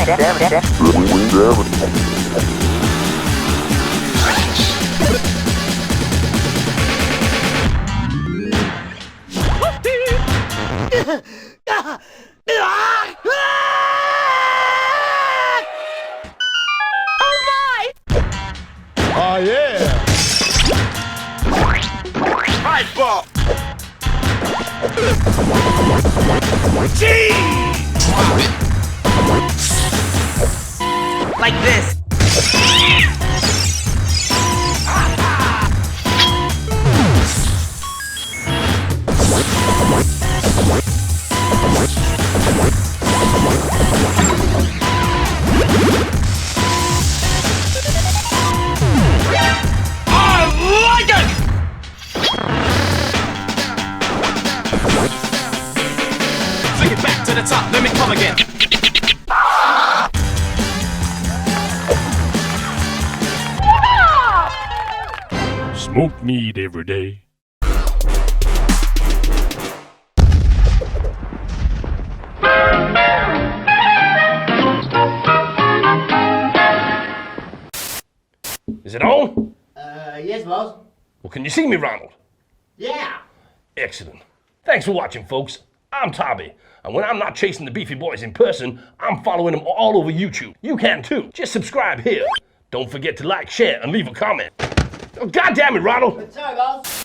Oh yeah! Right ball! Gee! Drop it! Like this! To the top, let me come again. Smoke meat every day. Is it on? Yes, boss. Well, can you see me, Ronald? Yeah. Excellent. Thanks for watching, folks. I'm Tobby, and when I'm not chasing the beefy boys in person, I'm following them all over YouTube. You can too. Just subscribe here. Don't forget to like, share, and leave a comment. Oh, God damn it, Ronald! Sorry, boss.